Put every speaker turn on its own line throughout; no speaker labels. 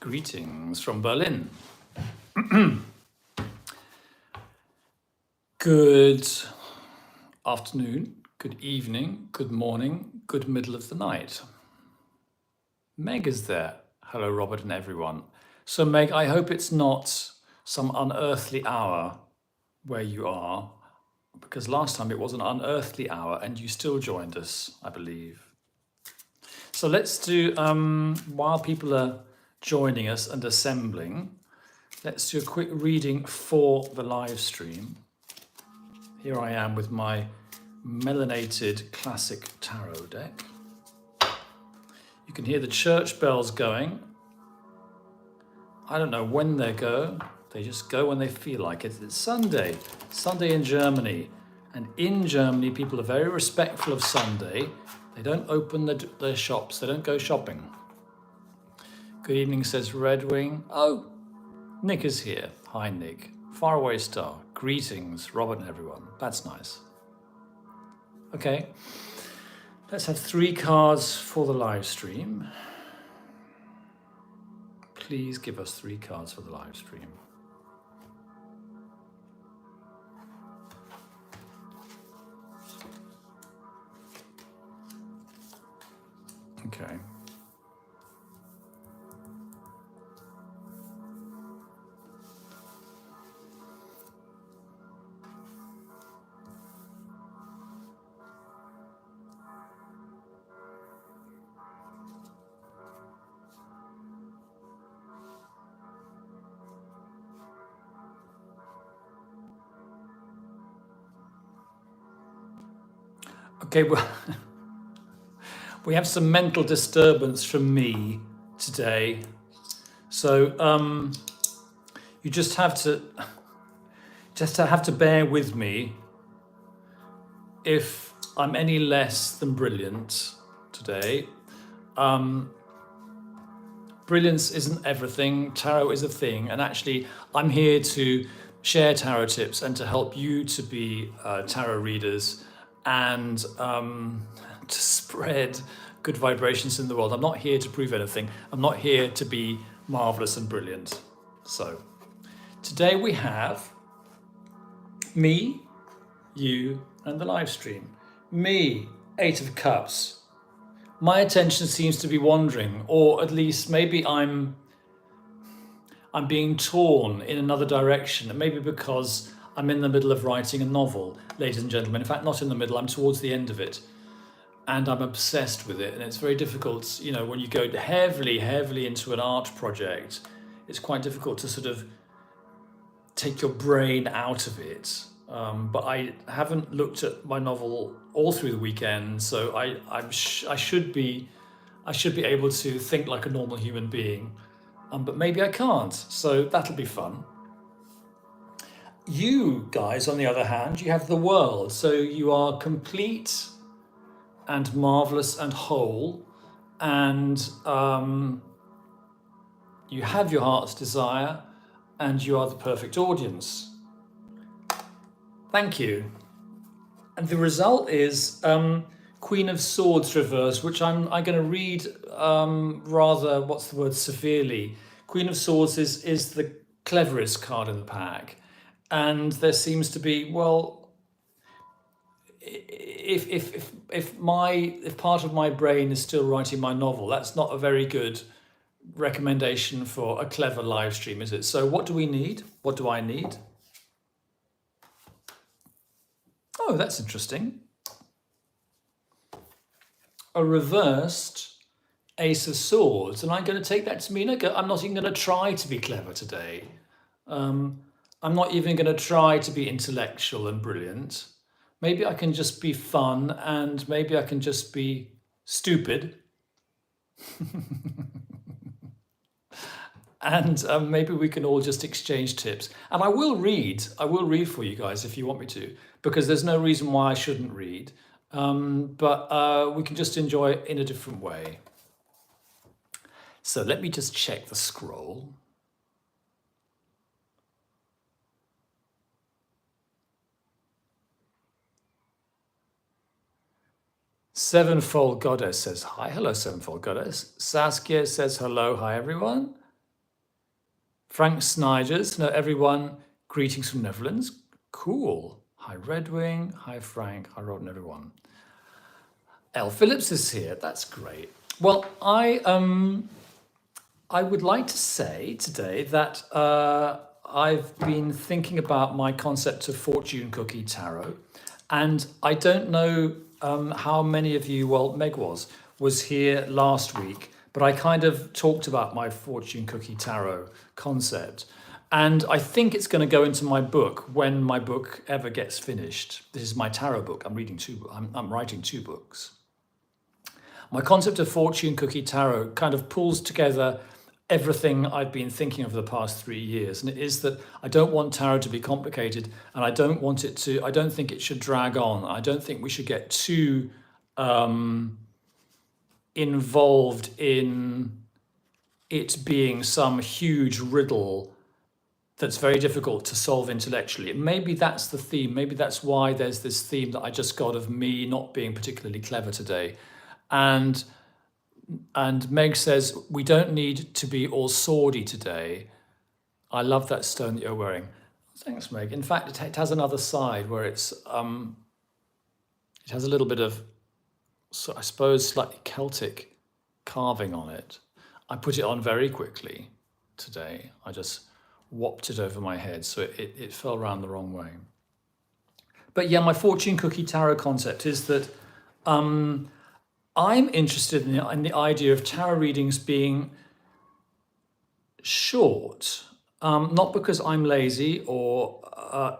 Greetings from Berlin. Good afternoon, good evening, good morning, good middle of the night. Meg is there. Hello, Robert and everyone. So Meg, I hope it's not some unearthly hour where you are, because last time it was an unearthly hour and you still joined us, I believe. So let's do, while people are joining us and assembling, let's do a quick reading for the live stream. Here I am with my melanated classic tarot deck. You can hear the church bells going. I don't know when they go. They just go when they feel like it. It's Sunday in Germany. And in Germany, people are very respectful of Sunday. They don't open their shops. They don't go shopping. Good evening, says Red Wing. Oh, Nick is here. Hi, Nick. Faraway Star. Greetings, Robert and everyone. That's nice. Okay. Let's have 3 cards for the live stream. Please give us 3 cards for the live stream. Okay. Okay, well, we have some mental disturbance from me today. So you just have to bear with me if I'm any less than brilliant today. Brilliance isn't everything. Tarot is a thing. And actually, I'm here to share tarot tips and to help you to be tarot readers and to spread good vibrations in the world. I'm not here to prove anything. I'm not here to be marvelous and brilliant. So today we have me, you, and the live stream. Me, 8 of Cups. My attention seems to be wandering, or at least maybe I'm being torn in another direction, maybe because I'm in the middle of writing a novel, ladies and gentlemen. In fact, not in the middle, I'm towards the end of it. And I'm obsessed with it. And it's very difficult, you know, when you go heavily into an art project, it's quite difficult to sort of take your brain out of it. But I haven't looked at my novel all through the weekend, so I should be able to think like a normal human being, but maybe I can't. So that'll be fun. You guys, on the other hand, you have the world, so you are complete and marvelous and whole, and you have your heart's desire, and you are the perfect audience. Thank you. And the result is Queen of Swords reversed, which I'm going to read rather, what's the word, severely. Queen of Swords is the cleverest card in the pack. And there seems to be, well, if part of my brain is still writing my novel, that's not a very good recommendation for a clever live stream, is it? So what do we need? What do I need? Oh, that's interesting. A reversed Ace of Swords. And I'm going to take that to mean I'm not even going to try to be clever today. I'm not even going to try to be intellectual and brilliant. Maybe I can just be fun, and maybe I can just be stupid. And maybe we can all just exchange tips. And I will read for you guys if you want me to, because there's no reason why I shouldn't read. But we can just enjoy it in a different way. So let me just check the scroll. Sevenfold Goddess says hi. Hello, Sevenfold Goddess. Saskia says hello. Hi, everyone. Frank Sniders, hello everyone. Greetings from Netherlands. Cool. Hi Redwing. Hi Frank. Hi Rod and everyone. Elle Phillips is here. That's great. Well, I would like to say today that I've been thinking about my concept of fortune cookie tarot, and I don't know how many of you, well, Meg was here last week, but I kind of talked about my fortune cookie tarot concept. And I think it's going to go into my book when my book ever gets finished. This is my tarot book. I'm writing two books. My concept of fortune cookie tarot kind of pulls together everything I've been thinking over the past 3 years. And it is that I don't want tarot to be complicated, and I don't think it should drag on. I don't think we should get too involved in it being some huge riddle that's very difficult to solve intellectually. Maybe that's the theme. Maybe that's why there's this theme that I just got of me not being particularly clever today. And Meg says, we don't need to be all swordy today. I love that stone that you're wearing. Thanks, Meg. In fact, it has another side where it has a little bit of, so I suppose, slightly Celtic carving on it. I put it on very quickly today. I just whopped it over my head, so it fell around the wrong way. But yeah, my fortune cookie tarot concept is that I'm interested in the idea of tarot readings being short, not because I'm lazy or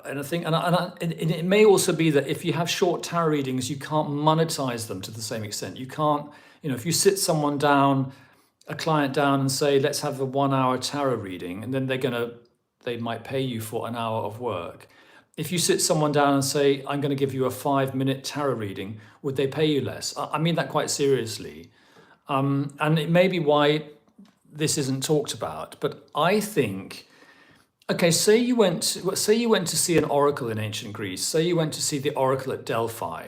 anything. And it may also be that if you have short tarot readings, you can't monetize them to the same extent. You can't, if you sit someone down, a client down, and say, let's have a 1 hour tarot reading, and then they might pay you for an hour of work. If you sit someone down and say, I'm going to give you a 5-minute tarot reading, would they pay you less? I mean that quite seriously. And it may be why this isn't talked about, but I think, okay, say you went to see an oracle in ancient Greece, say you went to see the oracle at Delphi,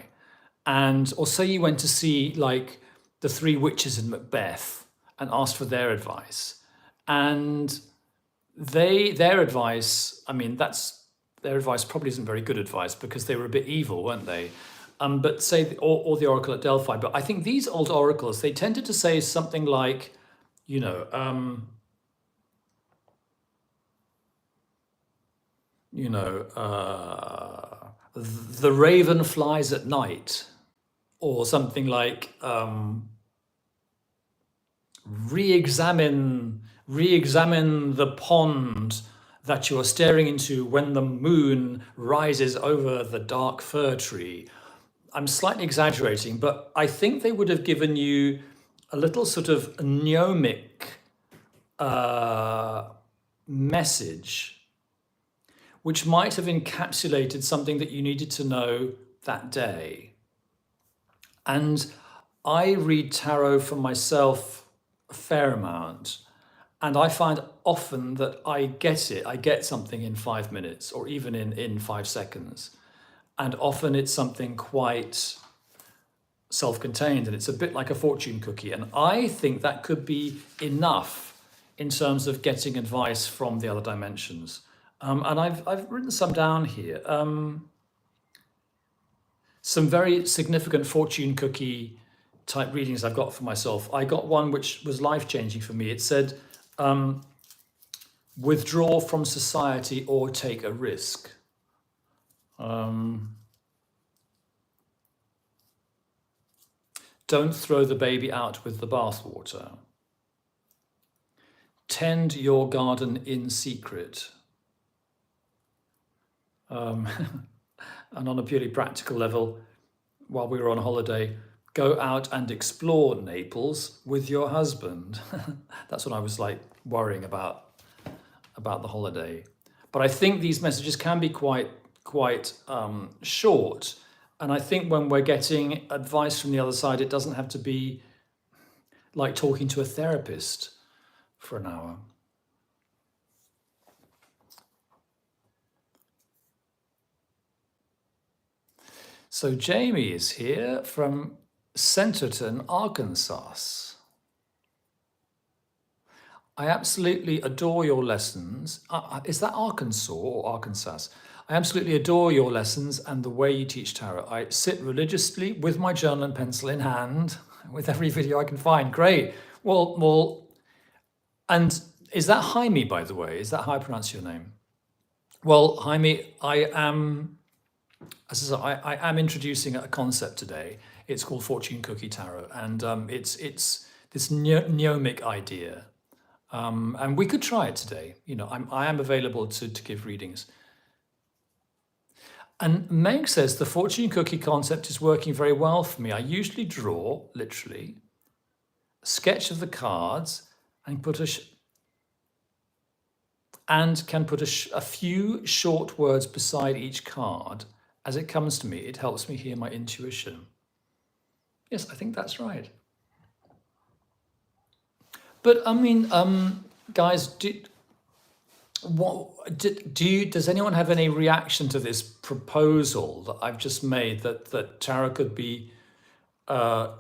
or say you went to see like the 3 witches in Macbeth and asked for their advice. And their advice, their advice probably isn't very good advice because they were a bit evil, weren't they? But say, or the oracle at Delphi. But I think these old oracles, they tended to say something like, the raven flies at night, or something like, re-examine the pond that you are staring into when the moon rises over the dark fir tree. I'm slightly exaggerating, but I think they would have given you a little sort of gnomic message, which might have encapsulated something that you needed to know that day. And I read tarot for myself a fair amount, and I find often that I get something in 5 minutes or even in 5 seconds. And often it's something quite self-contained, and it's a bit like a fortune cookie. And I think that could be enough in terms of getting advice from the other dimensions. And I've written some down here. Some very significant fortune cookie type readings I've got for myself. I got one which was life-changing for me. It said, withdraw from society or take a risk. Don't throw the baby out with the bathwater. Tend your garden in secret. And on a purely practical level, while we were on holiday, go out and explore Naples with your husband. That's what I was like worrying about the holiday. But I think these messages can be quite short. And I think when we're getting advice from the other side, it doesn't have to be like talking to a therapist for an hour. So Jamie is here from Centerton, Arkansas. I absolutely adore your lessons. Is that Arkansas or Arkansas? I absolutely adore your lessons and the way you teach tarot. I sit religiously with my journal and pencil in hand with every video I can find. Great. Well, and is that Jaime, by the way? Is that how I pronounce your name? Well, Jaime, as I say, I am introducing a concept today. It's called Fortune Cookie Tarot, and it's this gnomic idea. And we could try it today. You know, I am available to give readings. And Meg says the fortune cookie concept is working very well for me. I usually draw, literally, a sketch of the cards and can put a few short words beside each card as it comes to me. It helps me hear my intuition. Yes, I think that's right. But I mean, guys, does anyone have any reaction to this proposal that I've just made that tarot could be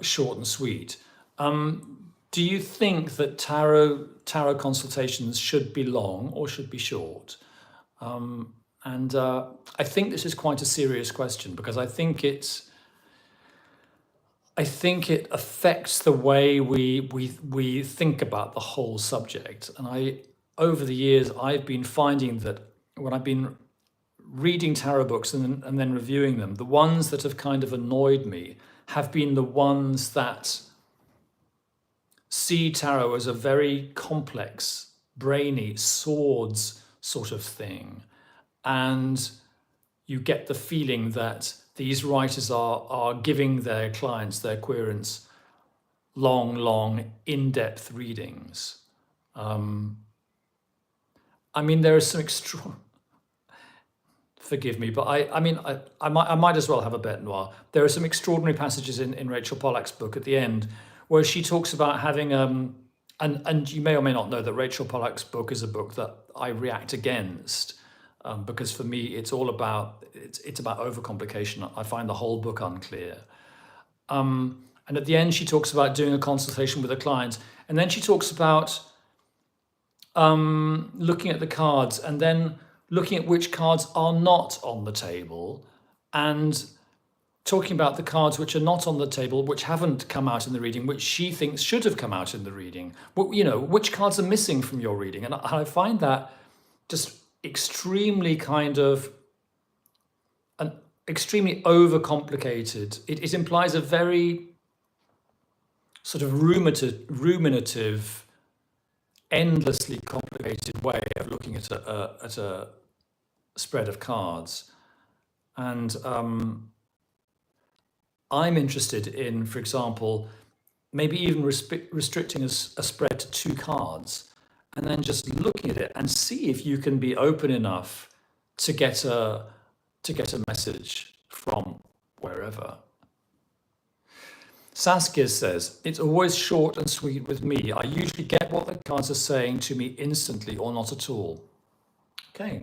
short and sweet? Do you think that tarot consultations should be long or should be short? And I think this is quite a serious question because I think it affects the way we think about the whole subject. And over the years, I've been finding that when I've been reading tarot books and then reviewing them, the ones that have kind of annoyed me have been the ones that see tarot as a very complex, brainy swords sort of thing. And you get the feeling that these writers are giving their clients, their querents, long, in-depth readings. I mean, there are some forgive me, but I might as well have a bête noire. There are some extraordinary passages in Rachel Pollack's book at the end where she talks about having, and you may or may not know that Rachel Pollack's book is a book that I react against, because for me, it's about overcomplication. I find the whole book unclear. And at the end, she talks about doing a consultation with a client. And then she talks about looking at the cards and then looking at which cards are not on the table and talking about the cards which are not on the table, which haven't come out in the reading, which she thinks should have come out in the reading. You know, which cards are missing from your reading. And I find that just extremely extremely overcomplicated. It implies a very sort of ruminative, endlessly complicated way of looking at a spread of cards. And I'm interested in, for example, maybe even restricting a spread to 2 cards and then just looking at it and see if you can be open enough to get a message from wherever. Saskia says, it's always short and sweet with me. I usually get what the cards are saying to me instantly or not at all. Okay.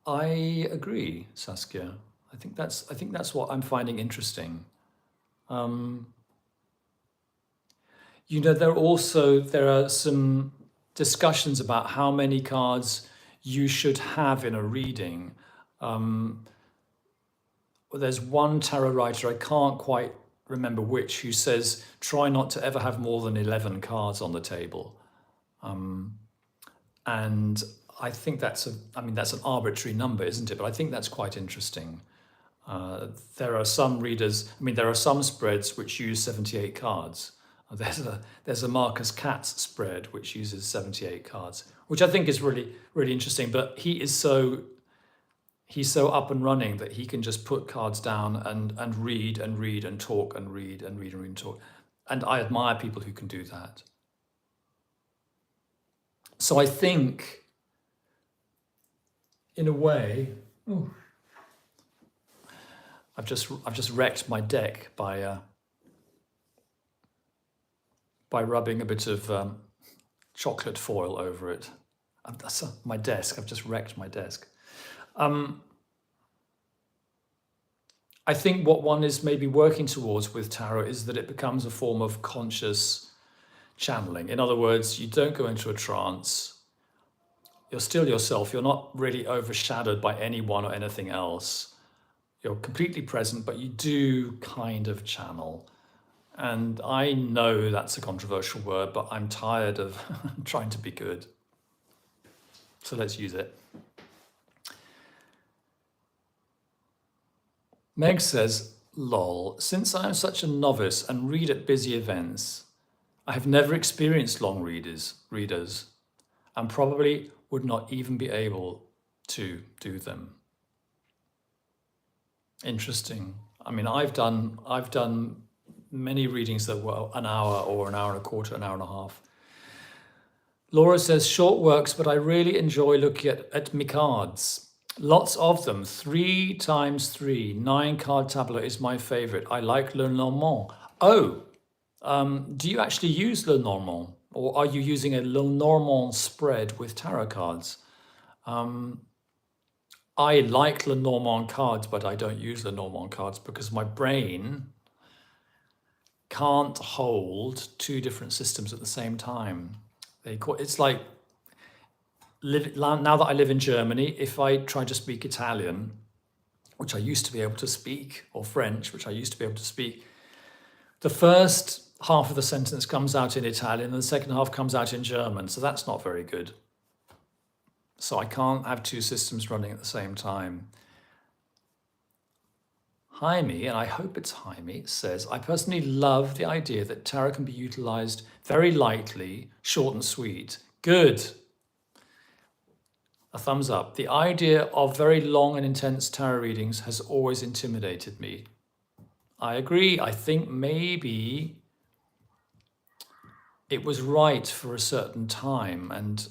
I agree, Saskia. I think that's what I'm finding interesting. You know, there are some discussions about how many cards you should have in a reading. There's one tarot writer, I can't quite remember which, who says try not to ever have more than 11 cards on the table. And I think that's an arbitrary number, isn't it? But I think that's quite interesting. There are some readers, there are some spreads which use 78 cards. There's a Marcus Katz spread which uses 78 cards, which I think is really, really interesting. But he's so up and running that he can just put cards down and read and talk and read and talk. And I admire people who can do that. So I think, in a way, I've just wrecked my deck by rubbing a bit of chocolate foil over it. That's my desk. I've just wrecked my desk. I think what one is maybe working towards with tarot is that it becomes a form of conscious channeling. In other words, you don't go into a trance. You're still yourself. You're not really overshadowed by anyone or anything else. You're completely present, but you do kind of channel. And I know that's a controversial word, but I'm tired of trying to be good. So let's use it. Meg says, lol, since I am such a novice and read at busy events, I have never experienced long readers, and probably would not even be able to do them. Interesting. I mean, I've done many readings that were an hour or an hour and a quarter, an hour and a half. Laura says, short works, but I really enjoy looking at my cards. Lots of them, 3 times 3, 9 card tableau is my favorite. I like Le Normand. Oh, do you actually use Le Normand? Or are you using a Le Normand spread with tarot cards? I like Le Normand cards, but I don't use Le Normand cards because my brain can't hold 2 different systems at the same time. It's like, now that I live in Germany, if I try to speak Italian, which I used to be able to speak, or French, which I used to be able to speak, the first half of the sentence comes out in Italian and the second half comes out in German. So that's not very good. So I can't have 2 systems running at the same time. Jaime, and I hope it's Jaime, says, I personally love the idea that tarot can be utilized very lightly, short and sweet. Good. A thumbs up. The idea of very long and intense tarot readings has always intimidated me. I agree. I think maybe it was right for a certain time, and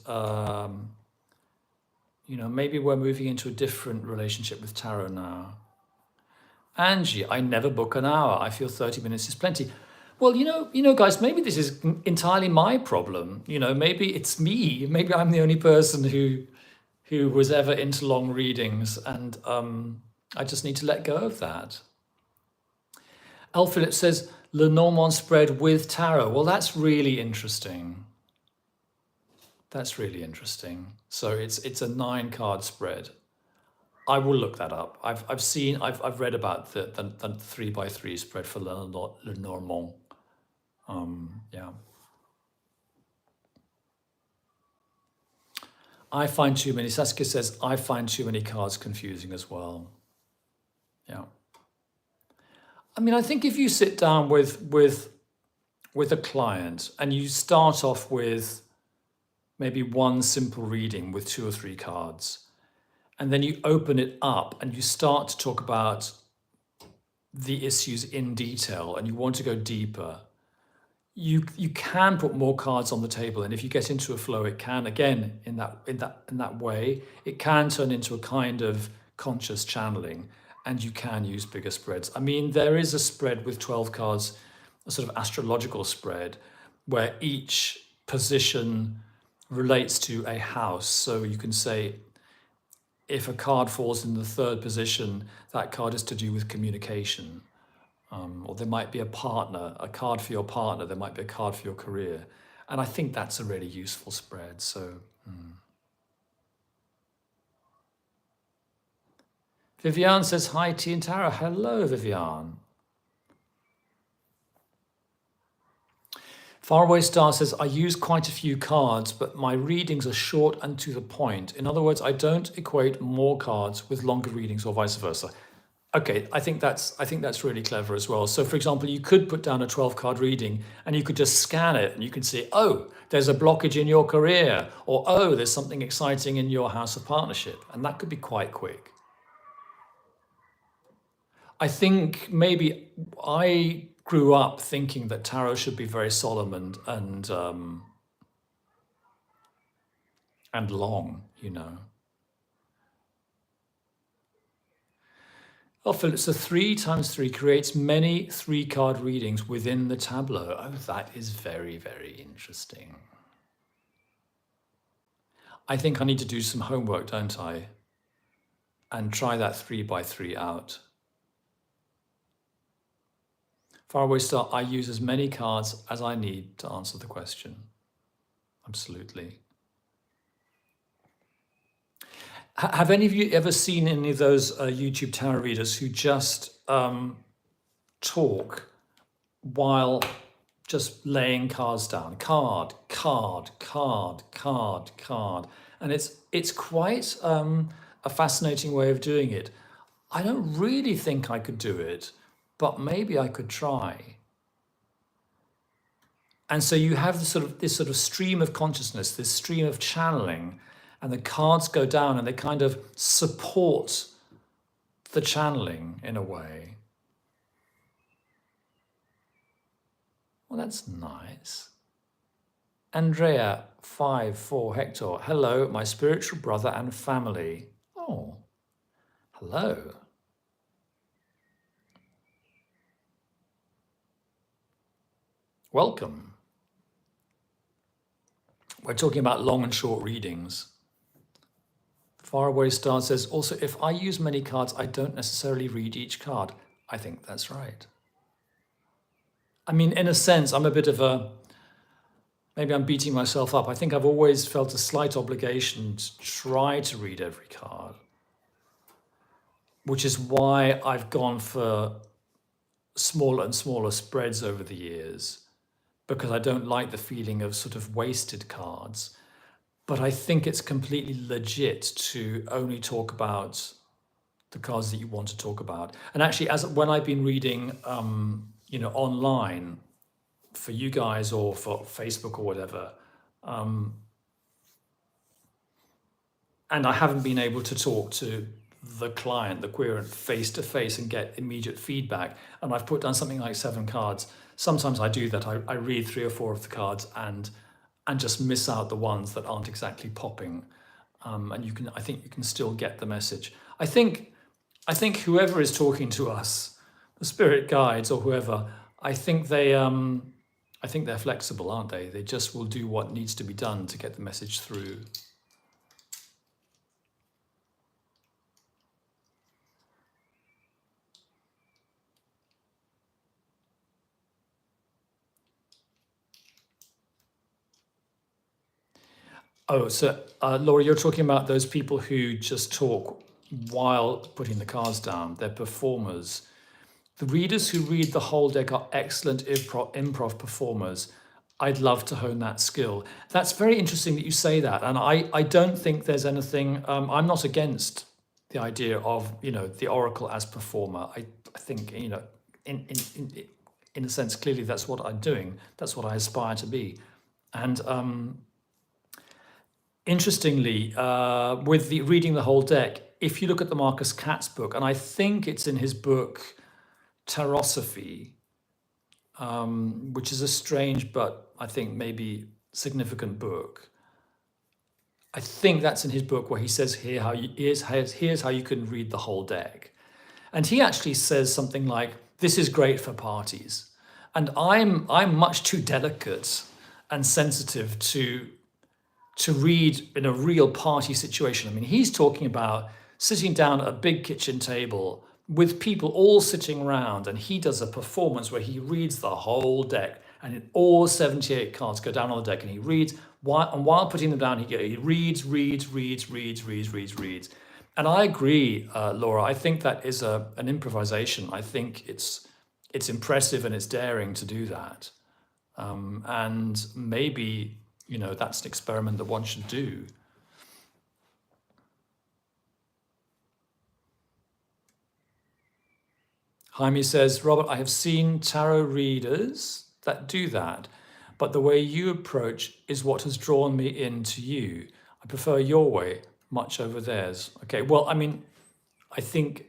maybe we're moving into a different relationship with tarot now. Angie, I never book an hour. I feel 30 minutes is plenty. Well, guys, maybe this is entirely my problem. Maybe it's me. Maybe I'm the only person who was ever into long readings, and I just need to let go of that. L. Phillips says, Le Normand spread with tarot. Well, that's really interesting. That's really interesting. So it's a 9 card spread. I will look that up. I've read about the 3x3 spread for Le Normand. Yeah. I find too many. Saskia says, I find too many cards confusing as well. Yeah. I mean, I think if you sit down with a client and you start off with maybe one simple reading with 2 or 3 cards, and then you open it up and you start to talk about the issues in detail and you want to go deeper, you can put more cards on the table, and if you get into a flow, it can, again, in that way, it can turn into a kind of conscious channeling, and you can use bigger spreads. I mean, there is a spread with 12 cards, a sort of astrological spread, where each position relates to a house. So you can say, if a card falls in the 3rd position, that card is to do with communication. Or there might be a card for your partner, there might be a card for your career. And I think that's a really useful spread. So, Viviane says, hi, T and Tara. Hello, Viviane. Faraway Star says, I use quite a few cards, but my readings are short and to the point. In other words, I don't equate more cards with longer readings or vice versa. Okay, I think that's really clever as well. So for example, you could put down a 12-card reading and you could just scan it and you could see, oh, there's a blockage in your career, or oh, there's something exciting in your house of partnership. And that could be quite quick. I think maybe I grew up thinking that tarot should be very solemn and long, Oh, Philip, so 3 times 3 creates many 3-card readings within the tableau. Oh, that is very, very interesting. I think I need to do some homework, don't I? And try that 3x3 out. Faraway Star, I use as many cards as I need to answer the question. Absolutely. Have any of you ever seen any of those YouTube tarot readers who just talk while just laying cards down? Card, card, card, card, card. And it's quite a fascinating way of doing it. I don't really think I could do it, but maybe I could try. And so you have this sort of stream of consciousness, this stream of channeling, and the cards go down and they kind of support the channeling in a way. Well, that's nice. Andrea 54 Hector, hello, my spiritual brother and family. Oh, hello. Welcome. We're talking about long and short readings. Faraway Star says, also, if I use many cards, I don't necessarily read each card. I think that's right. I mean, in a sense, I'm a bit of a, maybe I'm beating myself up. I think I've always felt a slight obligation to try to read every card, which is why I've gone for smaller and smaller spreads over the years, because I don't like the feeling of sort of wasted cards. But I think it's completely legit to only talk about the cards that you want to talk about. And actually, when I've been reading, online for you guys or for Facebook or whatever, and I haven't been able to talk to the client, the querent, face to face and get immediate feedback, and I've put down something like 7 cards. Sometimes I do that. I read 3 or 4 of the cards and just miss out the ones that aren't exactly popping. And I think you can still get the message. I think whoever is talking to us, the spirit guides or whoever, I think they're flexible, aren't they? They just will do what needs to be done to get the message through. Oh, so Laura, you're talking about those people who just talk while putting the cards down. They're performers. The readers who read the whole deck are excellent improv performers. I'd love to hone that skill. That's very interesting that you say that. And I don't think there's anything, I'm not against the idea of, the oracle as performer. I think, in a sense, clearly that's what I'm doing. That's what I aspire to be. And interestingly, with the reading the whole deck, if you look at the Marcus Katz book, and I think it's in his book, Tarosophy, which is a strange but I think maybe significant book. I think that's in his book where he says here's how you can read the whole deck. And he actually says something like, this is great for parties. And I'm much too delicate and sensitive to read in a real party situation. I mean, he's talking about sitting down at a big kitchen table with people all sitting around, and he does a performance where he reads the whole deck, and all 78 cards go down on the deck, and he reads, while putting them down, he reads. And I agree, Laura, I think that is an improvisation. I think it's impressive and it's daring to do that. And maybe, that's an experiment that one should do. Jaime says, Robert, I have seen tarot readers that do that, but the way you approach is what has drawn me into you. I prefer your way much over theirs. Okay, well, I mean, I think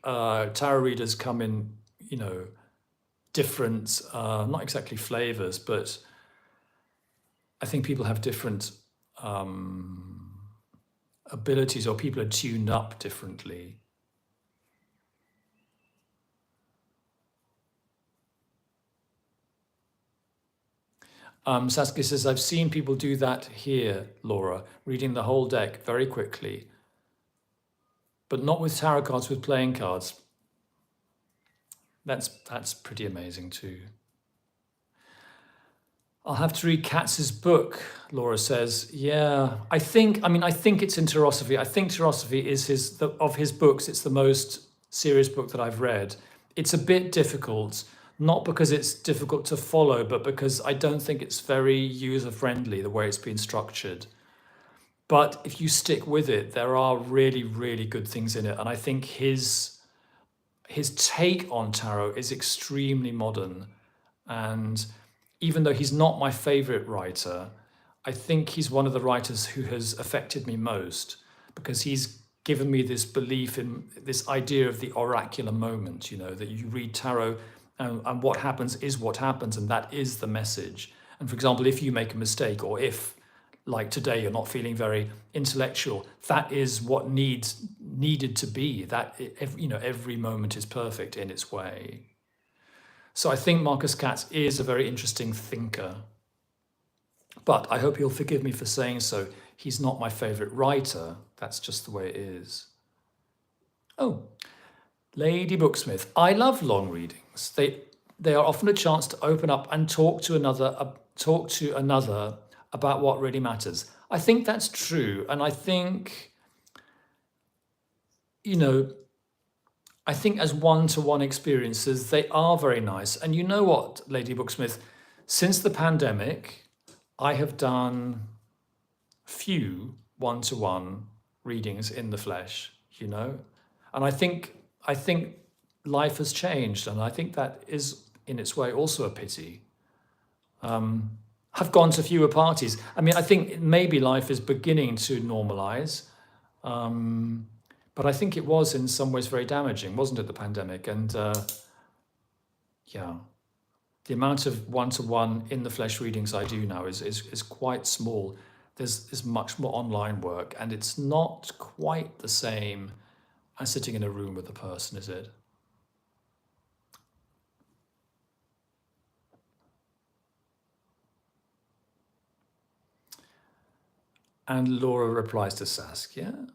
tarot readers come in, different, not exactly flavors, but I think people have different abilities, or people are tuned up differently. Saskia says, I've seen people do that here, Laura, reading the whole deck very quickly, but not with tarot cards, with playing cards. That's pretty amazing too. I'll have to read Katz's book, Laura says. Yeah, I think it's in Teosophy. I think Teosophy is of his books, it's the most serious book that I've read. It's a bit difficult, not because it's difficult to follow, but because I don't think it's very user-friendly, the way it's been structured. But if you stick with it, there are really, really good things in it. And I think his take on tarot is extremely modern. And even though he's not my favorite writer, I think he's one of the writers who has affected me most, because he's given me this belief in this idea of the oracular moment, that you read tarot and what happens is what happens, and that is the message. And for example, if you make a mistake, or if, like today, you're not feeling very intellectual, that is what needed to be. That every moment is perfect in its way. So I think Marcus Katz is a very interesting thinker. But I hope you'll forgive me for saying so. He's not my favorite writer. That's just the way it is. Oh, Lady Booksmith. I love long readings. They are often a chance to open up and talk to another about what really matters. I think that's true. And I think, I think as one-to-one experiences, they are very nice. And you know what, Lady Booksmith, since the pandemic, I have done few one-to-one readings in the flesh, And I think life has changed, and I think that is in its way also a pity. I've gone to fewer parties. I think maybe life is beginning to normalize. But I think it was in some ways very damaging, wasn't it, the pandemic? And the amount of one-to-one in the flesh readings I do now is quite small. There's much more online work, and it's not quite the same as sitting in a room with a person, is it? And Laura replies to Saskia.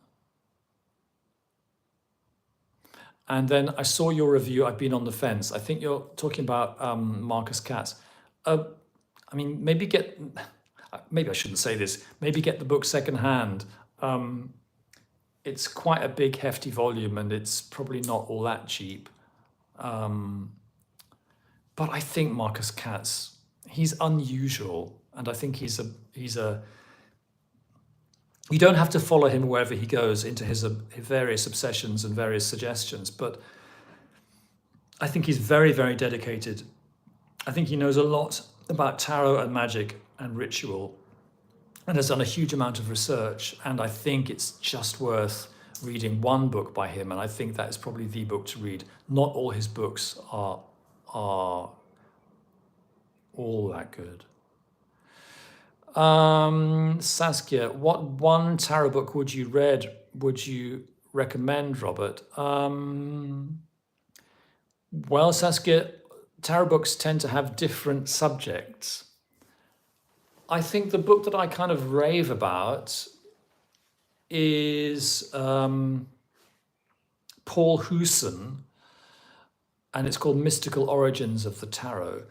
And then I saw your review, I've been on the fence. I think you're talking about Marcus Katz. Maybe I shouldn't say this, maybe get the book secondhand. It's quite a big, hefty volume, and it's probably not all that cheap. But I think Marcus Katz, he's unusual, and I think he's a. You don't have to follow him wherever he goes into his various obsessions and various suggestions, but I think he's very, very dedicated. I think he knows a lot about tarot and magic and ritual, and has done a huge amount of research. And I think it's just worth reading one book by him, and I think that is probably the book to read. Not all his books are all that good. Saskia, what one tarot book would you recommend, Robert? Well, Saskia, tarot books tend to have different subjects. I think the book that I kind of rave about is Paul Hewson, and it's called Mystical Origins of the Tarot.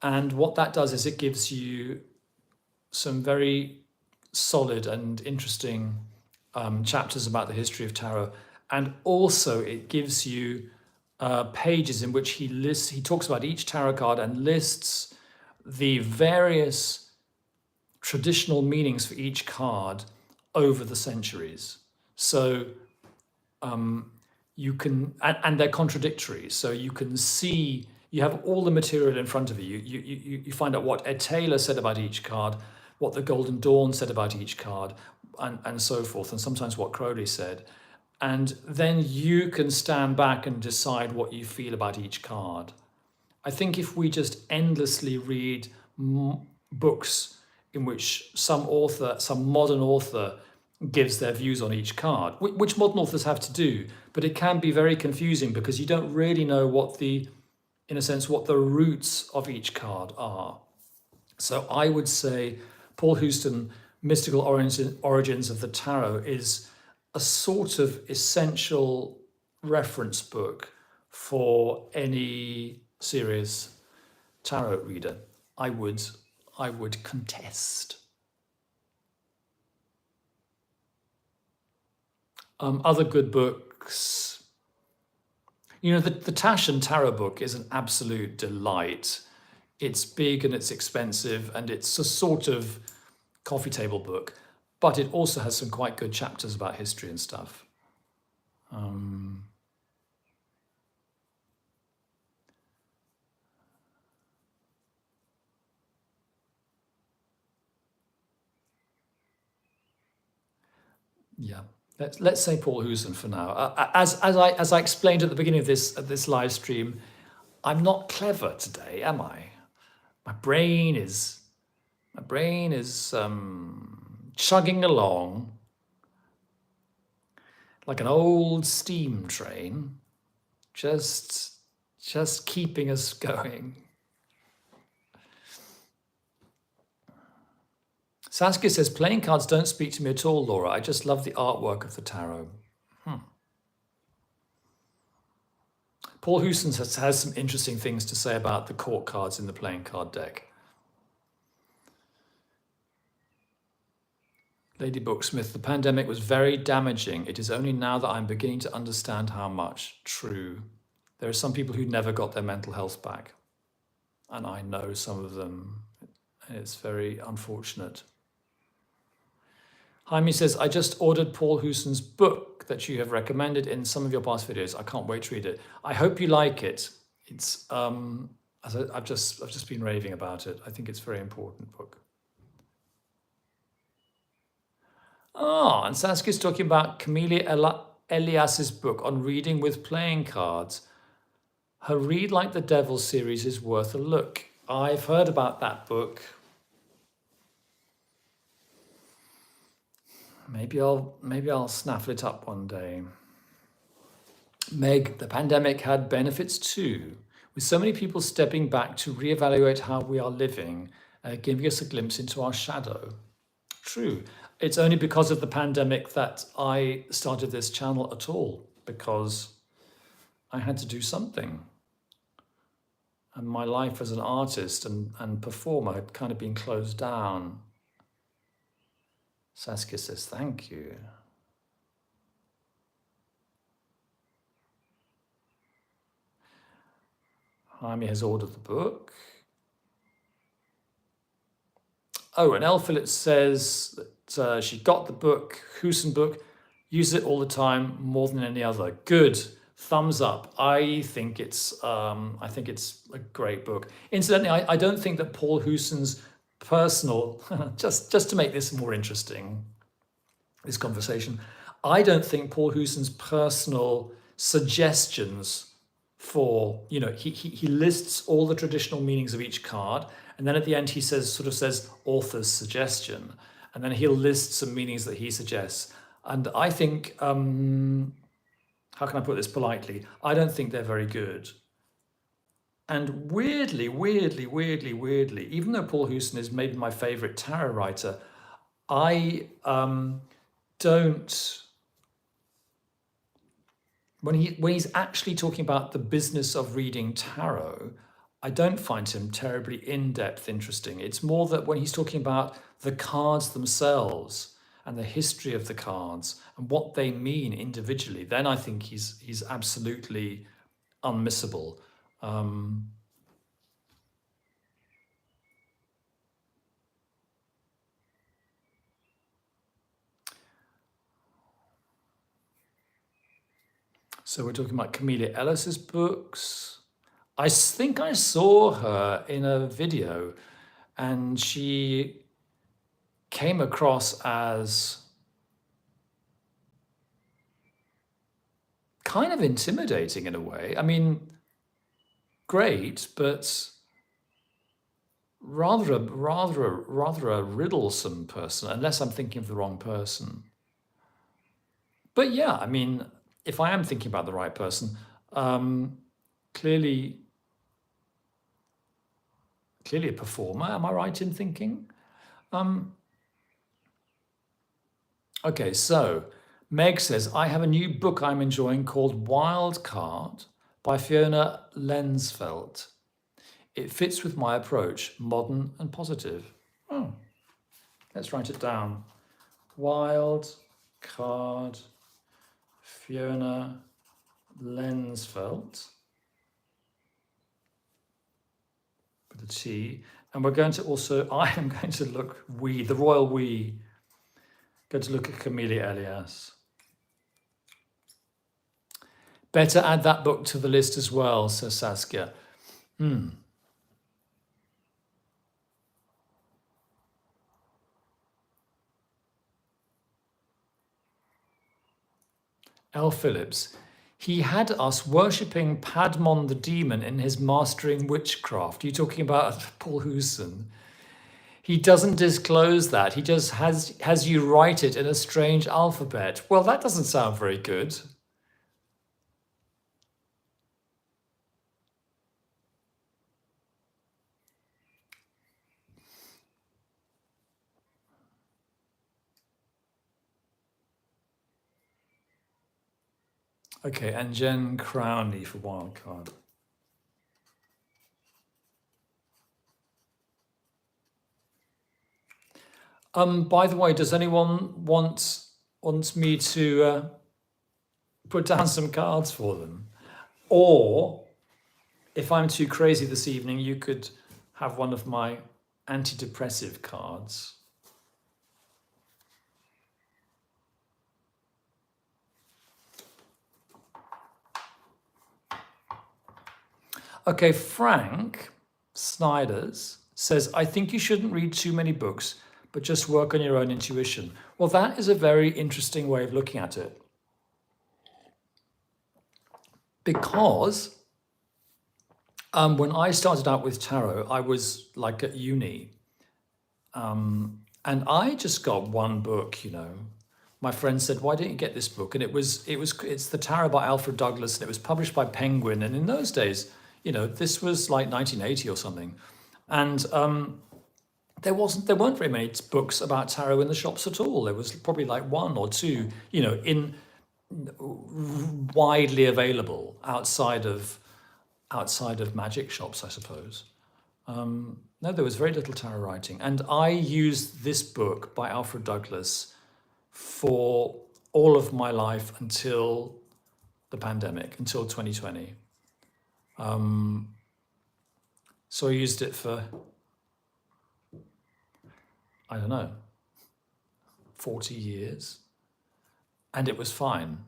And what that does is it gives you some very solid and interesting chapters about the history of tarot, and also it gives you pages in which he talks about each tarot card and lists the various traditional meanings for each card over the centuries. So you can, and they're contradictory. So you can see, you have all the material in front of you. You find out what Ed Taylor said about each card, what the Golden Dawn said about each card, and so forth, and sometimes what Crowley said. And then you can stand back and decide what you feel about each card. I think if we just endlessly read books in which some modern author gives their views on each card, which modern authors have to do, but it can be very confusing because you don't really know what the roots of each card are. So I would say Paul Hewson, Mystical Origins of the Tarot, is a sort of essential reference book for any serious tarot reader. I would contest. Other good books. You know, the Tash and Tarot book is an absolute delight. It's big and it's expensive and it's a sort of coffee table book, but it also has some quite good chapters about history and stuff. Yeah, let's say Paul Hewson for now. As I explained at the beginning of this live stream, I'm not clever today, am I? My brain is chugging along like an old steam train, just keeping us going. Saskia says, playing cards don't speak to me at all, Laura. I just love the artwork of the tarot. Paul Hewson has some interesting things to say about the court cards in the playing card deck. Lady Booksmith, the pandemic was very damaging. It is only now that I'm beginning to understand how much. True. There are some people who never got their mental health back. And I know some of them. It's very unfortunate. Jaime says, I just ordered Paul Hewson's book that you have recommended in some of your past videos. I can't wait to read it. I hope you like it. It's I've just been raving about it. I think it's a very important book. Ah, and Saskia's talking about Camelia Elias's book on reading with playing cards. Her Read Like the Devil series is worth a look. I've heard about that book. Maybe I'll snaffle it up one day. Meg, the pandemic had benefits too, with so many people stepping back to reevaluate how we are living, giving us a glimpse into our shadow. True. It's only because of the pandemic that I started this channel at all, because I had to do something. And my life as an artist and performer had kind of been closed down. Saskia says, thank you. Jaime has ordered the book. Oh, and Elle Phillips says that she got the book, Hewson book, uses it all the time, more than any other. Good, thumbs up. I think it's a great book. Incidentally, I don't think that Paul Hewson's personal, just to make this more interesting, this conversation, I don't think Paul Hewson's personal suggestions for, he lists all the traditional meanings of each card, and then at the end he says author's suggestion, and then he'll list some meanings that he suggests. And I think, how can I put this politely? I don't think they're very good. And weirdly, even though Paul Hewson is maybe my favorite tarot writer, I don't, when he's actually talking about the business of reading tarot, I don't find him terribly in-depth interesting. It's more that when he's talking about the cards themselves and the history of the cards and what they mean individually, then I think he's absolutely unmissable. So we're talking about Camelia Ellis's books. I think I saw her in a video and she came across as kind of intimidating in a way. I mean, great, but rather a riddlesome person, unless I'm thinking of the wrong person. But yeah, I mean, if I am thinking about the right person, clearly a performer. Am I right in thinking? Okay, so Meg says, I have a new book I'm enjoying called Wild Card, by Fiona Lensfeld. It fits with my approach, modern and positive. Oh, let's write it down. Wild card, Fiona Lensfeld, with a T. And we're going to also, I am going to look, the royal we, going to look at Camellia Elias. Better add that book to the list as well, says Saskia. L. Phillips. He had us worshipping Padmon the demon in his Mastering Witchcraft. Are you talking about Paul Hewson? He doesn't disclose that. He just has you write it in a strange alphabet. Well, that doesn't sound very good. Okay, and Jen Crownley for wildcard. By the way, does anyone wants me to put down some cards for them? Or if I'm too crazy this evening, you could have one of my anti-depressive cards. Okay, Frank Snyders says, I think you shouldn't read too many books, but just work on your own intuition. Well, that is a very interesting way of looking at it. Because when I started out with tarot, I was like at uni. And I just got one book, you know. My friend said, why don't you get this book? And it's The Tarot by Alfred Douglas, and it was published by Penguin. And in those days, you know, this was like 1980 or something. And there weren't very many books about tarot in the shops at all. There was probably like one or two, you know, widely available outside of magic shops, I suppose. No, there was very little tarot writing. And I used this book by Alfred Douglas for all of my life until the pandemic, until 2020. So I used it for, I don't know, 40 years. And it was fine.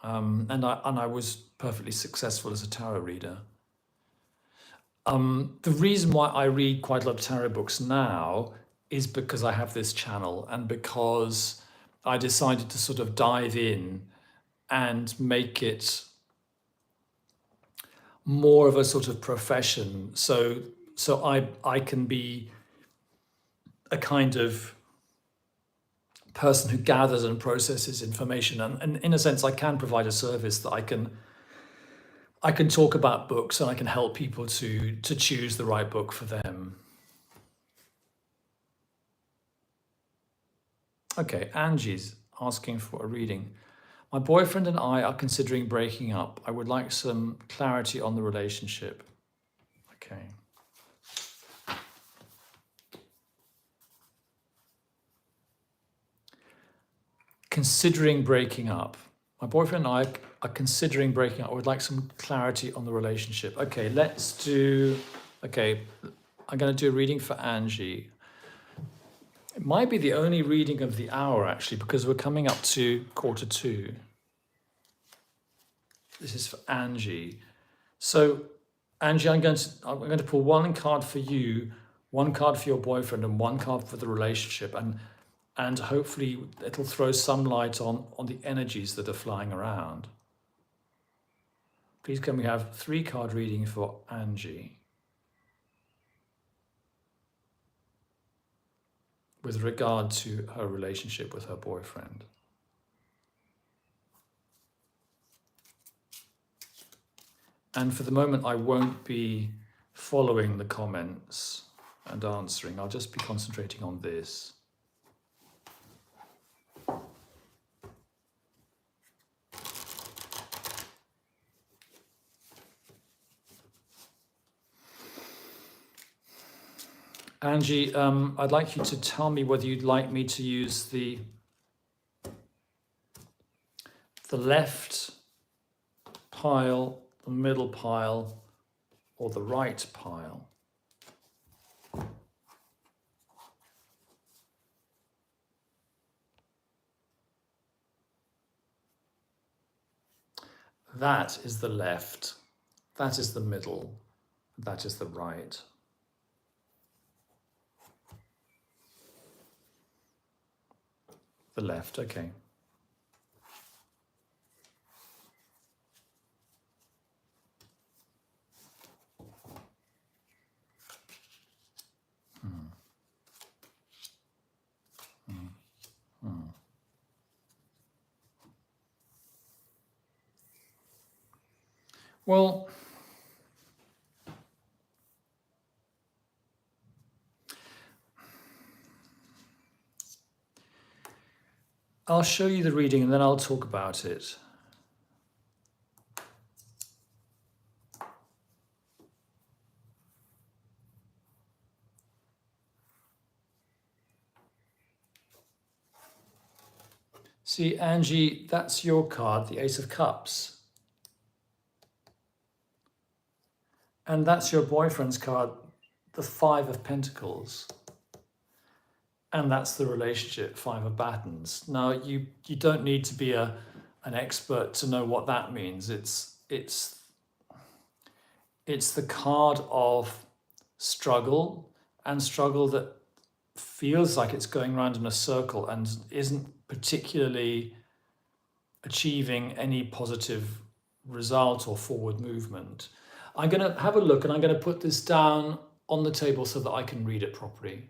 And I was perfectly successful as a tarot reader. The reason why I read quite a lot of tarot books now is because I have this channel and because I decided to sort of dive in and make it more of a sort of profession. So I can be a kind of person who gathers and processes information, and in a sense I can provide a service that I can talk about books and I can help people to choose the right book for them. Okay, Angie's asking for a reading. My boyfriend and I are considering breaking up. I would like some clarity on the relationship. Okay. Considering breaking up. My boyfriend and I are considering breaking up. I would like some clarity on the relationship. Okay, I'm going to do a reading for Angie. It might be the only reading of the hour, actually, because we're coming up to 1:45. This is for Angie. So, Angie, I'm going to pull one card for you, one card for your boyfriend, and one card for the relationship, and hopefully it'll throw some light on the energies that are flying around. Please can we have 3-card reading for Angie with regard to her relationship with her boyfriend. And for the moment, I won't be following the comments and answering. I'll just be concentrating on this. Angie, I'd like you to tell me whether you'd like me to use the left pile, the middle pile, or the right pile. That is the left, that is the middle, that is the right. The left, okay. Well, I'll show you the reading and then I'll talk about it. See, Angie, that's your card, the Ace of Cups. And that's your boyfriend's card, the Five of Pentacles. And that's the relationship, Five of Batons. Now, you don't need to be an expert to know what that means. It's the card of struggle, and struggle that feels like it's going around in a circle and isn't particularly achieving any positive result or forward movement. I'm going to have a look and I'm going to put this down on the table so that I can read it properly.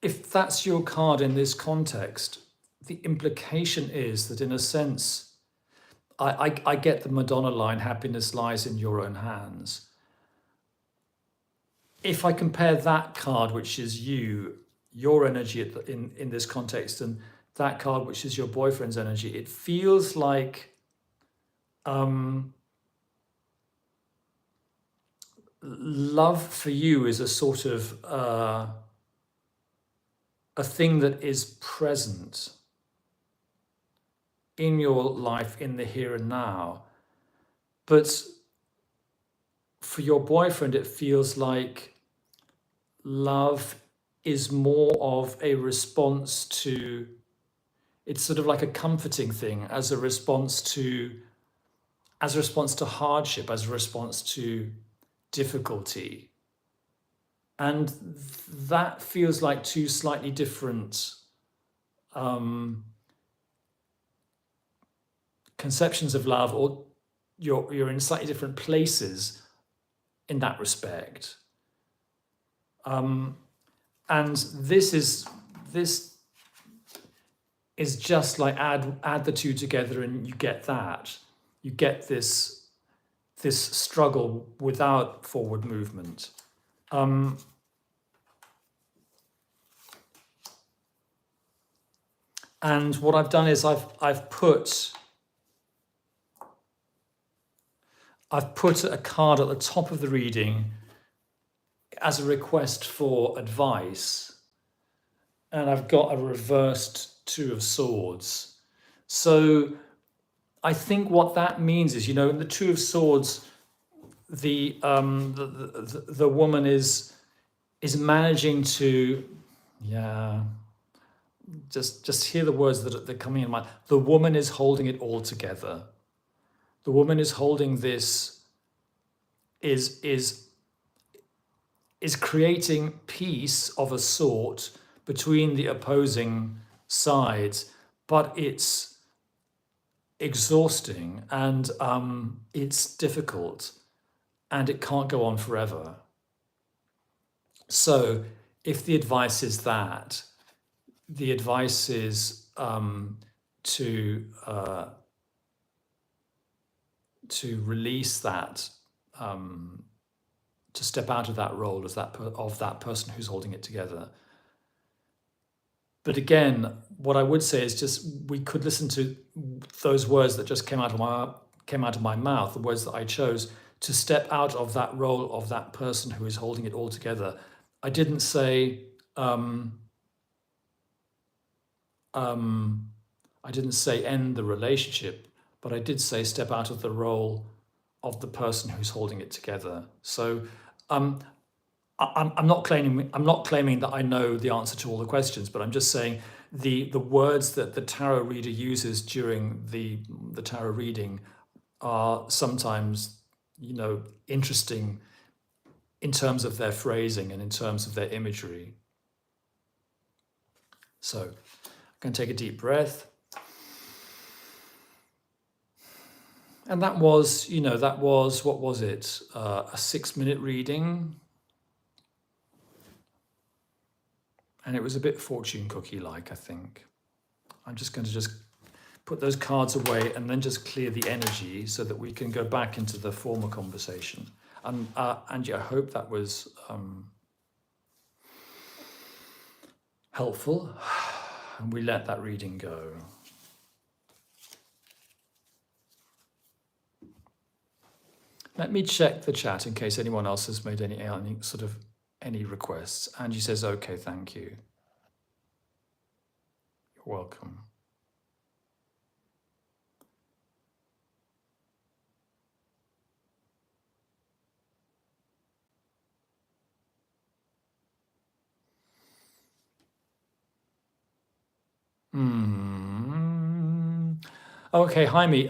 If that's your card in this context, the implication is that in a sense, I get the Madonna line, happiness lies in your own hands. If I compare that card, which is you, your energy in this context, and that card, which is your boyfriend's energy, it feels like love for you is a sort of a thing that is present in your life in the here and now. But for your boyfriend, it feels like love is more of a response to, it's sort of like a comforting thing, as a response to hardship, as a response to difficulty. And that feels like two slightly different conceptions of love, or you're in slightly different places in that respect. And this is just like add the two together and you get that. You get this struggle without forward movement. And what I've done is I've put a card at the top of the reading as a request for advice, and I've got a reversed Two of Swords. So I think what that means is, in the Two of Swords, the woman is managing to, just hear the words that are coming in mind. The woman is holding it all together. The woman is holding this, is creating peace of a sort between the opposing sides, but it's exhausting and it's difficult and it can't go on forever. So if the advice is that, the advice is to release that, to step out of that role as that person who's holding it together. But again, what I would say is just we could listen to those words that just came out of my mouth, the words that I chose, to step out of that role of that person who is holding it all together. I didn't say I didn't say end the relationship, but I did say step out of the role of the person who's holding it together. So I'm not claiming that I know the answer to all the questions, but I'm just saying the words that the tarot reader uses during the tarot reading are sometimes, interesting in terms of their phrasing and in terms of their imagery. So I'm going to take a deep breath. And that was, what was it? A 6-minute reading. And it was a bit fortune cookie-like, I think. I'm just going to put those cards away and then just clear the energy so that we can go back into the former conversation. And Angie, I hope that was helpful. And we let that reading go. Let me check the chat in case anyone else has made any requests. Angie says, okay, thank you. You're welcome. Okay, Jaime,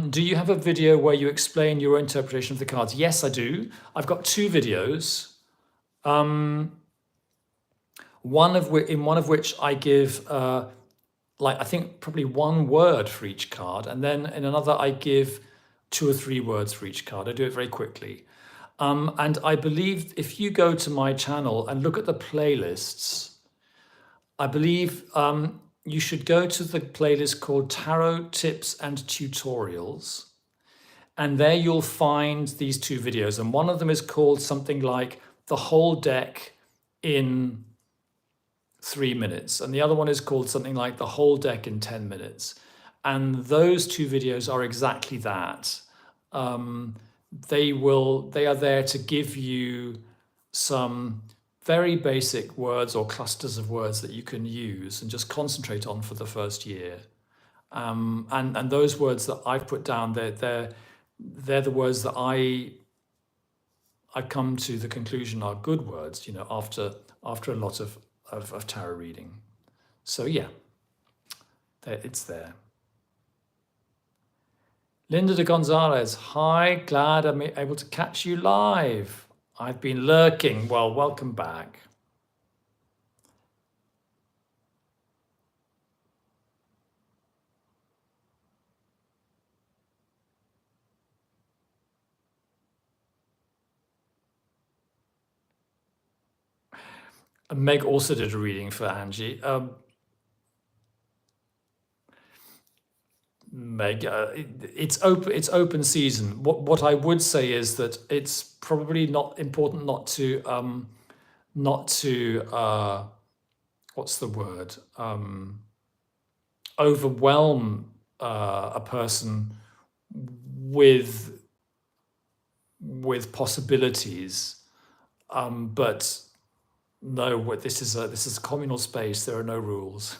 do you have a video where you explain your interpretation of the cards? Yes, I do. I've got 2 videos. In one of which I give, I think probably 1 word for each card, and then in another I give 2 or 3 words for each card. I do it very quickly. And I believe if you go to my channel and look at the playlists, I believe you should go to the playlist called Tarot Tips and Tutorials. And there you'll find these 2 videos. And one of them is called something like The Whole Deck in 3 minutes. And the other one is called something like The Whole Deck in 10 minutes. And those 2 videos are exactly that. They are there to give you some very basic words or clusters of words that you can use and just concentrate on for the first year. And those words that I've put down, they're the words that I've come to the conclusion are good words, after a lot of tarot reading. So yeah, it's there. Linda de Gonzalez, hi, glad I'm able to catch you live. I've been lurking. Well, welcome back. Meg also did a reading for Angie. Meg, it's open season. What I would say is that it's probably not important not to what's the word, overwhelm a person with possibilities, but no, this is a communal space. There are no rules.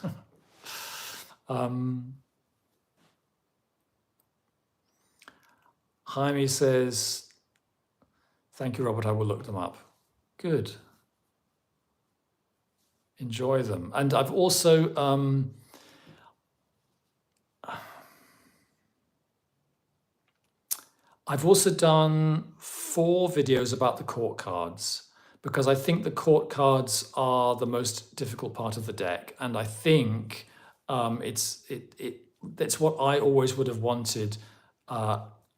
Jaime says, thank you, Robert. I will look them up. Good. Enjoy them. And I've also done 4 videos about the court cards, because I think the court cards are the most difficult part of the deck, and I think it's what I always would have wanted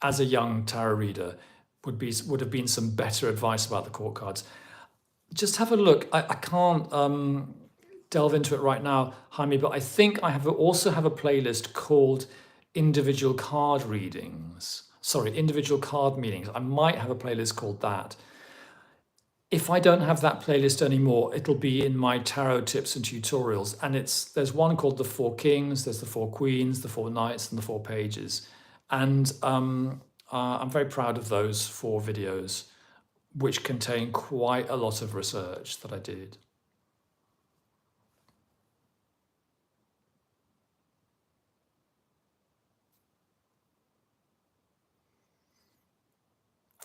as a young tarot reader. Would have been some better advice about the court cards. Just have a look. I can't delve into it right now, Jaime, but I think I also have a playlist called individual card readings. Sorry, individual card meanings. I might have a playlist called that. If I don't have that playlist anymore, it'll be in my tarot tips and tutorials. And there's one called the Four Kings, there's the Four Queens, the Four Knights, and the Four Pages. And I'm very proud of those 4 videos, which contain quite a lot of research that I did.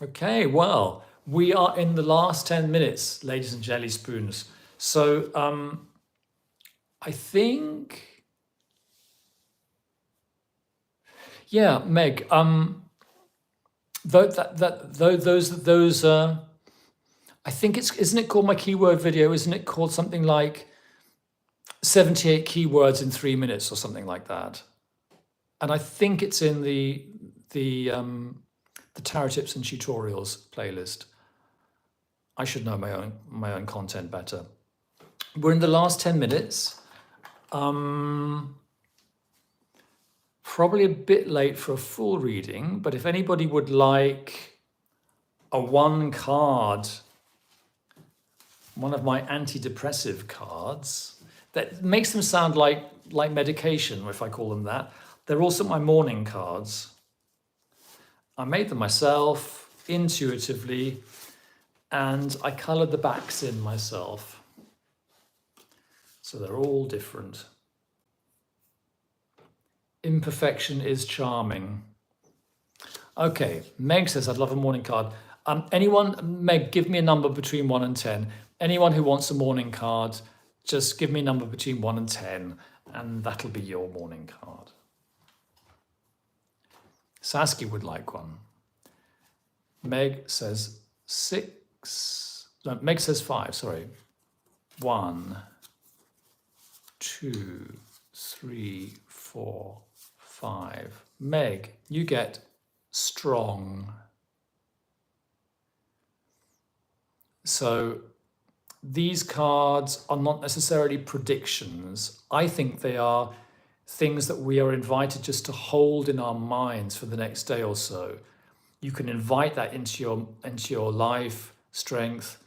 Okay, well, we are in the last 10 minutes, ladies and jelly spoons. So I think, yeah, Meg, those, I think isn't it called my keyword video? Isn't it called something like 78 keywords in 3 minutes or something like that? And I think it's in the tarot tips and tutorials playlist. I should know my own content better. We're in the last 10 minutes. Probably a bit late for a full reading, but if anybody would like a 1 card, one of my antidepressive cards, that makes them sound like medication, if I call them that. They're also my morning cards. I made them myself, intuitively, and I coloured the backs in myself. So they're all different. Imperfection is charming. Okay, Meg says, I'd love a morning card. Anyone, Meg, give me a number between 1 and 10. Anyone who wants a morning card, just give me a number between 1 and 10, and that'll be your morning card. Saskia would like one. Meg says 6. No, Meg says 5, sorry. 1, 2, 3, 4, 5. Meg, you get strong. So these cards are not necessarily predictions. I think they are things that we are invited just to hold in our minds for the next day or so. You can invite that into your life, strength.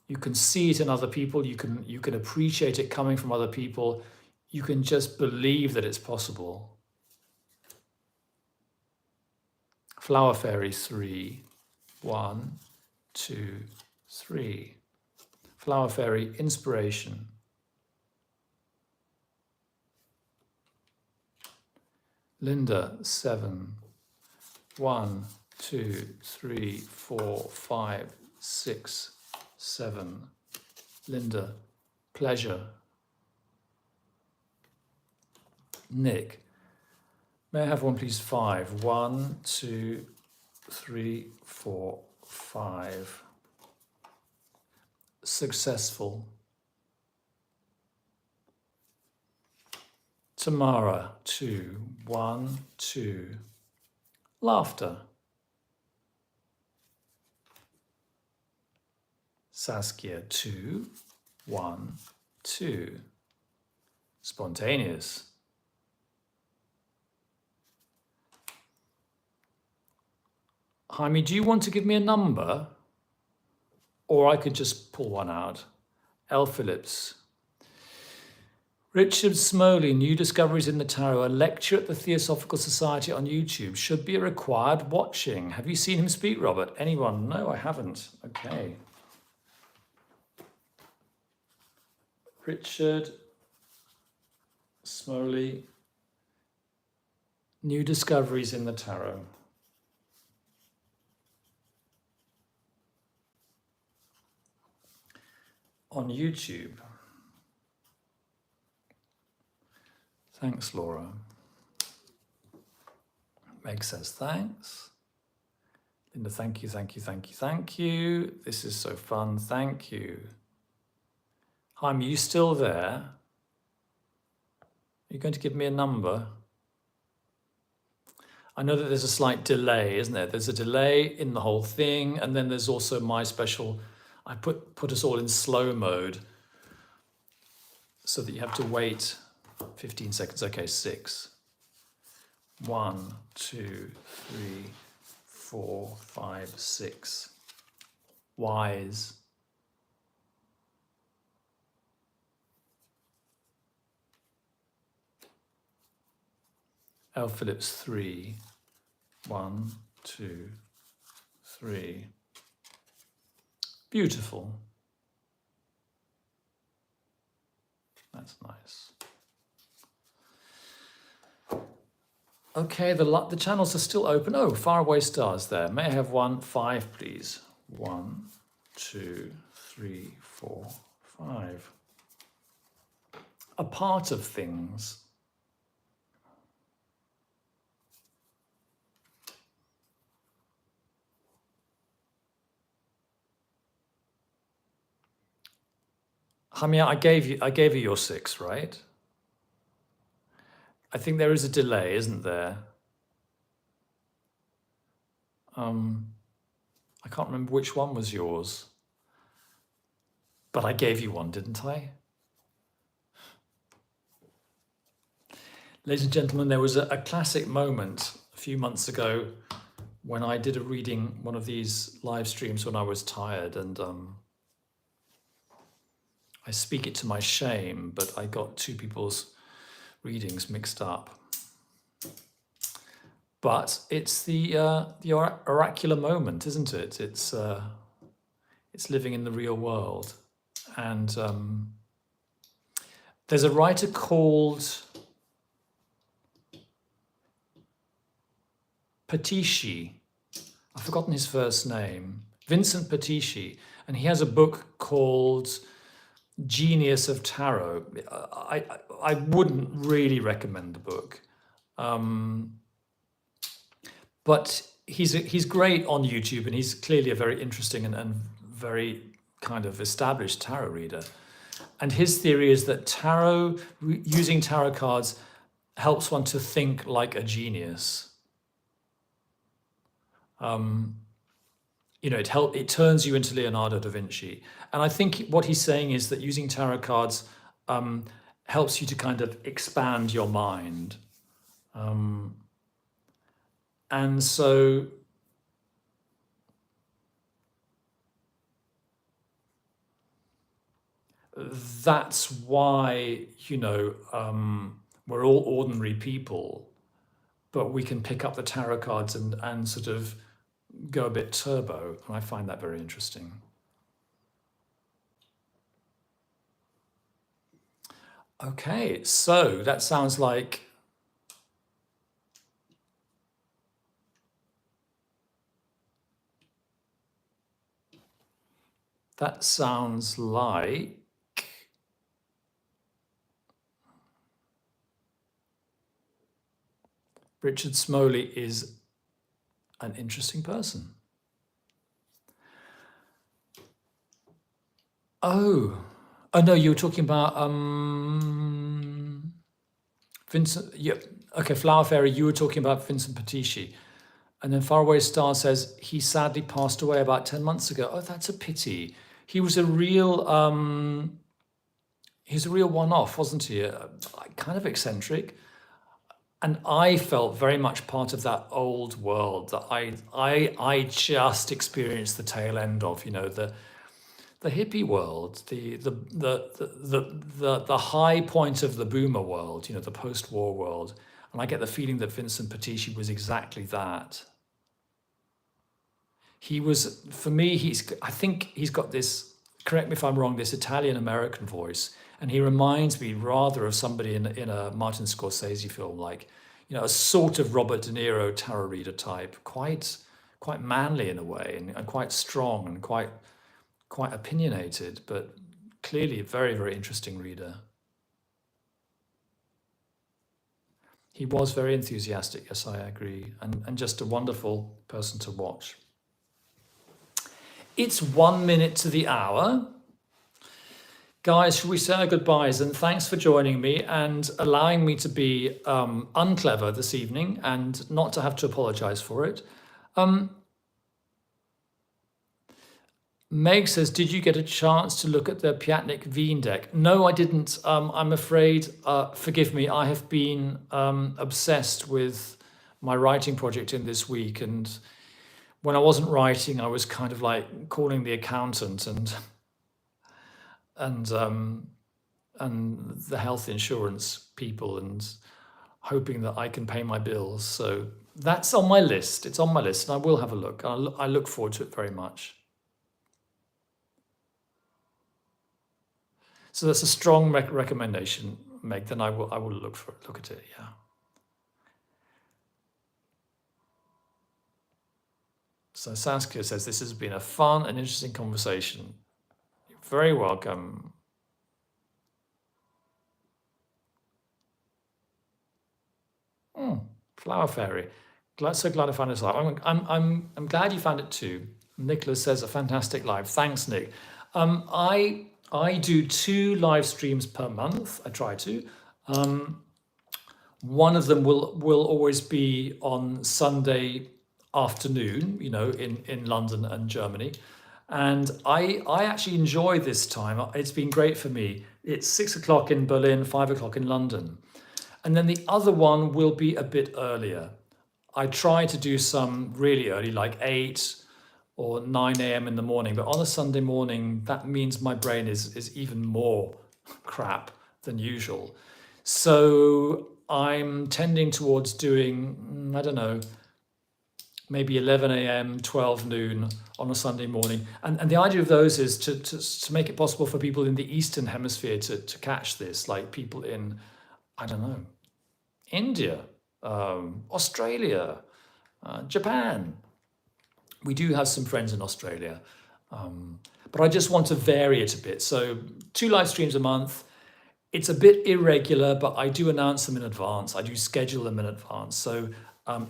You can see it in other people. You can appreciate it coming from other people. You can just believe that it's possible. Flower Fairy 3. 1, 2, 3. Flower Fairy Inspiration. Linda 7. 1, 2, 3, 4, 5, 6, 7. Linda, Pleasure. Nick, may I have one please? 5. 1, 2, 3, 4, 5. Successful. Tamara 2. 1, 2. Laughter. Saskia 2. 1, 2. Spontaneous. Jaime, do you want to give me a number? Or I could just pull one out. L. Phillips. Richard Smoley, New Discoveries in the Tarot, a lecture at the Theosophical Society on YouTube. Should be a required watching. Have you seen him speak, Robert? Anyone? No, I haven't. Okay. Richard Smoley, New Discoveries in the Tarot. On YouTube. Thanks, Laura. Meg says thanks. Linda, thank you, thank you, thank you, thank you. This is so fun, thank you. Jaime, are you still there? Are you going to give me a number? I know that there's a slight delay, isn't there? There's a delay in the whole thing, and then there's also my special, I put us all in slow mode so that you have to wait 15 seconds. Okay, 6. 1, 2, 3, 4, 5, 6. Wise. L. Phillips 3. 1, 2, 3. Beautiful. That's nice. Okay, the channels are still open. Oh, faraway stars there. May I have 1, 5, please? 1, 2, 3, 4, 5. A part of things. Hamia, I gave you your 6, right? I think there is a delay, isn't there? I can't remember which one was yours, but I gave you one, didn't I? Ladies and gentlemen, there was a classic moment a few months ago when I did a reading, one of these live streams when I was tired, and I speak it to my shame, but I got two people's readings mixed up. But it's the oracular moment, isn't it? It's living in the real world. And there's a writer called Patishi. I've forgotten his first name. Vincent Patishi. And he has a book called Genius of Tarot. I wouldn't really recommend the book. But he's great on YouTube, and he's clearly a very interesting and very kind of established tarot reader. And his theory is that tarot, using tarot cards, helps one to think like a genius. You know, it turns you into Leonardo da Vinci. And I think what he's saying is that using tarot cards helps you to kind of expand your mind. And so that's why, you know, we're all ordinary people, but we can pick up the tarot cards and sort of go a bit turbo. And I find that very interesting. Okay, so that sounds like Richard Smoley is an interesting person. Oh no, you were talking about Vincent. Yeah, okay, Flower Fairy. You were talking about Vincent Patishi, and then Faraway Star says he sadly passed away about 10 months ago. Oh, that's a pity. He was a real one-off, wasn't he? Kind of eccentric. And I felt very much part of that old world that I just experienced the tail end of, you know, the hippie world, the high point of the boomer world, you know, the post-war world. And I get the feeling that Vincent Patishi was exactly that. He was, for me, I think he's got this, correct me if I'm wrong, this Italian-American voice. And he reminds me rather of somebody in a Martin Scorsese film, like, you know, a sort of Robert De Niro tarot reader type, quite manly in a way, and quite strong and quite opinionated, but clearly a very, very interesting reader. He was very enthusiastic, yes, I agree, and just a wonderful person to watch. It's 1 minute to the hour. Guys, should we say our goodbyes? And thanks for joining me and allowing me to be unclever this evening and not to have to apologize for it. Meg says, did you get a chance to look at the Piatnik Wien deck? No, I didn't. I'm afraid, forgive me, I have been obsessed with my writing project in this week. And when I wasn't writing, I was kind of like calling the accountant and the health insurance people and hoping that I can pay my bills. So that's on my list. It's on my list, and I will have a look. I look forward to it very much. So that's a strong recommendation, Meg. Then I will look at it. Yeah. So Saskia says this has been a fun and interesting conversation. You're very welcome. Flower Fairy. So glad I found this live. I'm glad you found it too. Nicholas says a fantastic live. Thanks, Nick. I do 2 live streams per month. I try to. One of them will always be on Sunday afternoon, in London and Germany. And I actually enjoy this time. It's been great for me. It's 6 o'clock in Berlin, 5 o'clock in London. And then the other one will be a bit earlier. I try to do some really early, like 8 or 9 a.m. in the morning. But on a Sunday morning, that means my brain is even more crap than usual. So I'm tending towards doing, I don't know, maybe 11 a.m., 12 noon on a Sunday morning. And the idea of those is to make it possible for people in the Eastern Hemisphere to catch this, like people in, I don't know, India, Australia, Japan. We do have some friends in Australia, but I just want to vary it a bit. So 2 live streams a month. It's a bit irregular, but I do announce them in advance. I do schedule them in advance. So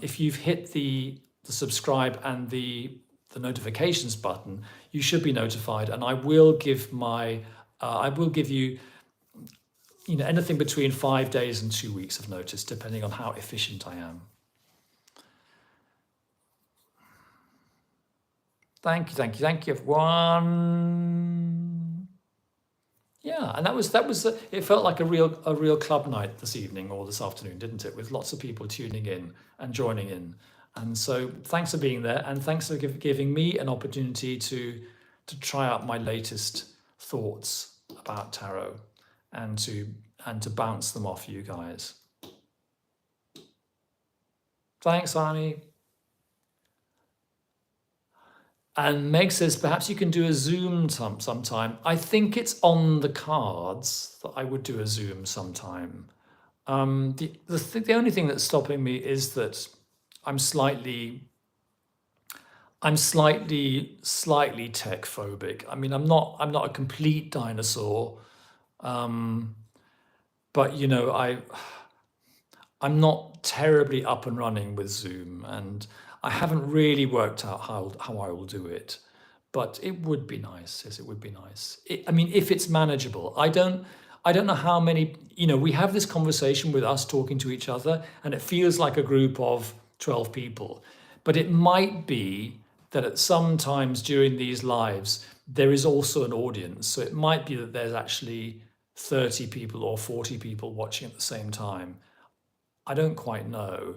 if you've hit the subscribe and the notifications button, you should be notified. And I will give you anything between 5 days and 2 weeks of notice, depending on how efficient I am. Thank you, everyone. Yeah, and that was it felt like a real club night this evening or this afternoon, didn't it? With lots of people tuning in and joining in. And so thanks for being there, and thanks for giving me an opportunity to try out my latest thoughts about tarot and to bounce them off you guys. Thanks, Arnie. And Meg says, perhaps you can do a Zoom sometime. I think it's on the cards that I would do a Zoom sometime. The only thing that's stopping me is that I'm slightly tech phobic. I mean, I'm not a complete dinosaur, but I'm not terribly up and running with Zoom, and I haven't really worked out how I will do it. But it would be nice. Yes, it would be nice. I mean, if it's manageable. I don't know how many. We have this conversation with us talking to each other, and it feels like a group of 12 people. But it might be that at some times during these lives, there is also an audience. So it might be that there's actually 30 people or 40 people watching at the same time. I don't quite know.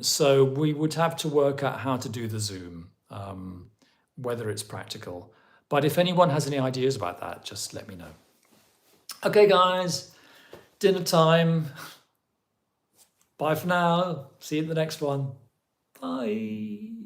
So we would have to work out how to do the Zoom, whether it's practical. But if anyone has any ideas about that, just let me know. Okay, guys, dinner time. Bye for now. See you in the next one. Bye.